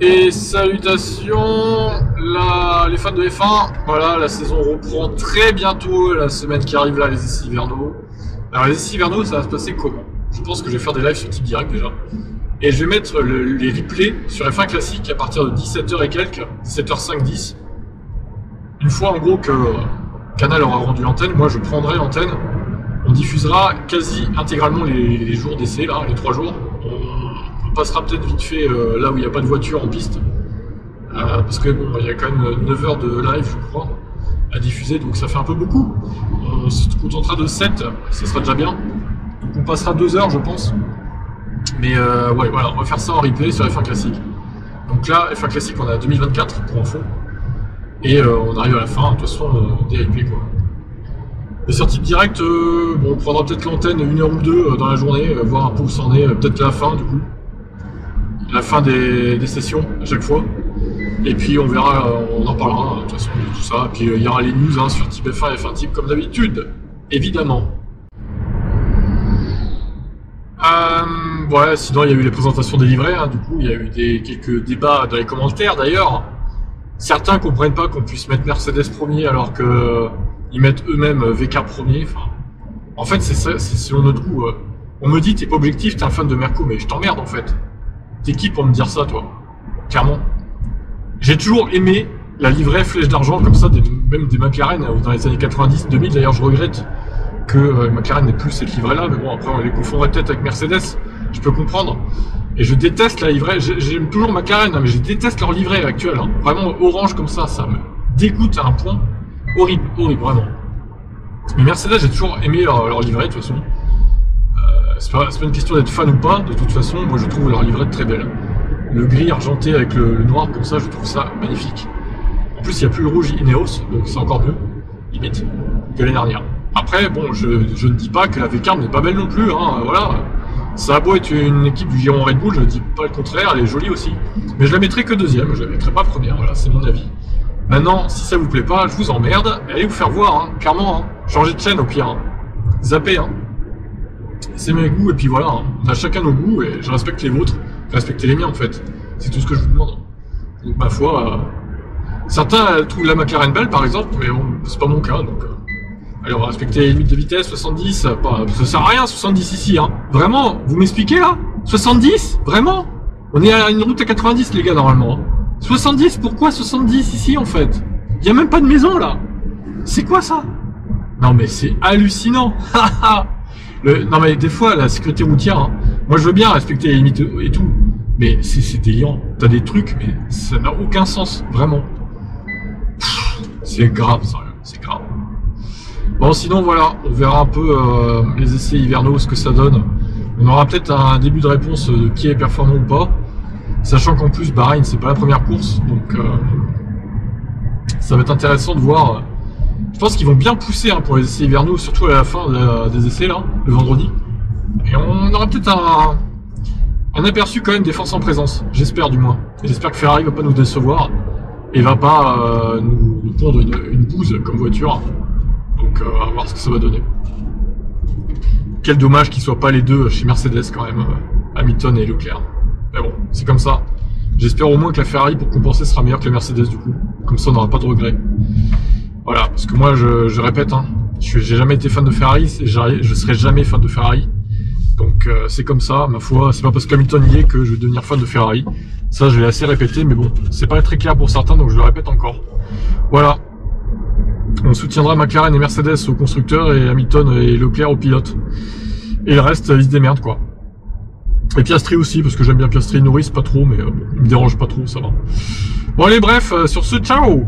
Et salutations, les fans de F1, voilà, la saison reprend très bientôt, la semaine qui arrive là, les essais hivernaux. Alors les essais hivernaux, ça va se passer comment? Je pense que je vais faire des lives sur Type Direct déjà. Et je vais mettre les replays sur F1 classique à partir de 17h et quelques, 17h05, 10. Une fois en gros que Canal aura rendu l'antenne, moi je prendrai l'antenne, on diffusera quasi intégralement les jours d'essai, là, les 3 jours. On passera peut-être vite fait là où il n'y a pas de voiture en piste, parce que bon, il y a quand même 9 heures de live, je crois, à diffuser, donc ça fait un peu beaucoup. On se contentera de 7, ça sera déjà bien. Donc on passera 2 heures, je pense. Mais ouais, voilà, on va faire ça en replay sur F1 classique. Donc là, F1 classique, on est à 2024 pour info. Et on arrive à la fin, de toute façon, des replays quoi. Et sur Type Direct, bon, on prendra peut-être l'antenne 1 heure ou 2 dans la journée, voir un peu où c'en est, peut-être la fin du coup. La fin des sessions à chaque fois. Et puis on verra, on en parlera de toute façon de tout ça. Et puis il y aura les news hein, sur Type F1 et F1 Type comme d'habitude, évidemment. Voilà, sinon il y a eu les présentations des livrets, hein, du coup il y a eu quelques débats dans les commentaires d'ailleurs. Certains comprennent pas qu'on puisse mettre Mercedes premier alors que ils mettent eux-mêmes VK premier. Enfin, en fait c'est selon notre goût. On me dit t'es pas objectif, t'es un fan de Merco, mais je t'emmerde en fait. T'es qui pour me dire ça, toi? Clairement. J'ai toujours aimé la livrée flèche d'argent comme ça, même des McLaren dans les années 90-2000. D'ailleurs, je regrette que McLaren n'ait plus cette livrée-là, mais bon, après on les confondrait peut-être avec Mercedes, je peux comprendre. Et je déteste la livrée, j'aime toujours McLaren, hein, mais je déteste leur livrée actuelle. Hein. Vraiment orange comme ça me dégoûte à un point horrible, horrible, vraiment. Mais Mercedes, j'ai toujours aimé leur livrée de toute façon. C'est pas une question d'être fan ou pas, de toute façon, moi je trouve leur livrette très belle. Le gris argenté avec le noir comme ça, je trouve ça magnifique. En plus, il n'y a plus le rouge Ineos, donc c'est encore mieux, limite, que l'année dernière. Après, bon, je ne dis pas que la V-Carb n'est pas belle non plus, hein, voilà. Ça a beau être une équipe du giron Red Bull, je ne dis pas le contraire, elle est jolie aussi. Mais je la mettrai que deuxième, je la mettrai pas première, voilà, c'est mon avis. Maintenant, si ça vous plaît pas, je vous emmerde, allez vous faire voir, hein, clairement, hein. Changez de chaîne au pire, hein. Zappez, hein. C'est mes goûts, et puis voilà, hein. On a chacun nos goûts, et je respecte les vôtres, respectez les miens en fait. C'est tout ce que je vous demande. Donc ma foi, certains trouvent la McLaren belle par exemple, mais bon, c'est pas mon cas, donc... allez, on va respecter les limites de vitesse, 70, ça sert à rien 70 ici, hein. Vraiment, vous m'expliquez là? 70? Vraiment? On est à une route à 90 les gars normalement. Hein. 70, pourquoi 70 ici en fait? Il y a même pas de maison là. C'est quoi ça? Non mais c'est hallucinant. Non mais des fois la sécurité routière, hein, moi je veux bien respecter les limites et tout, mais c'est délirant. T'as des trucs, mais ça n'a aucun sens, vraiment. C'est grave, sérieux, c'est grave. Bon sinon voilà, on verra un peu les essais hivernaux, ce que ça donne. On aura peut-être un début de réponse de qui est performant ou pas, sachant qu'en plus Bahreïn c'est pas la première course, donc ça va être intéressant de voir. Je pense qu'ils vont bien pousser hein, pour les essais hivernaux, surtout à la fin des essais là, le vendredi. Et on aura peut-être un aperçu quand même des forces en présence, j'espère du moins. J'espère que Ferrari va pas nous décevoir et va pas nous pondre une bouse comme voiture. Donc on va voir ce que ça va donner. Quel dommage qu'ils soient pas les deux chez Mercedes quand même, Hamilton et Leclerc. Mais bon, c'est comme ça. J'espère au moins que la Ferrari pour compenser sera meilleure que la Mercedes du coup. Comme ça on n'aura pas de regrets. Voilà, parce que moi je répète, hein, j'ai jamais été fan de Ferrari, je serai jamais fan de Ferrari. Donc c'est comme ça, ma foi, c'est pas parce qu'Hamilton y est que je vais devenir fan de Ferrari. Ça je l'ai assez répété, mais bon, c'est pas très clair pour certains, donc je le répète encore. Voilà. On soutiendra McLaren et Mercedes aux constructeurs et Hamilton et Leclerc aux pilotes. Et le reste, ils se démerdent quoi. Et Piastri aussi, parce que j'aime bien Piastri, Norris pas trop, mais bon, il me dérange pas trop, ça va. Bon allez, bref, sur ce, ciao!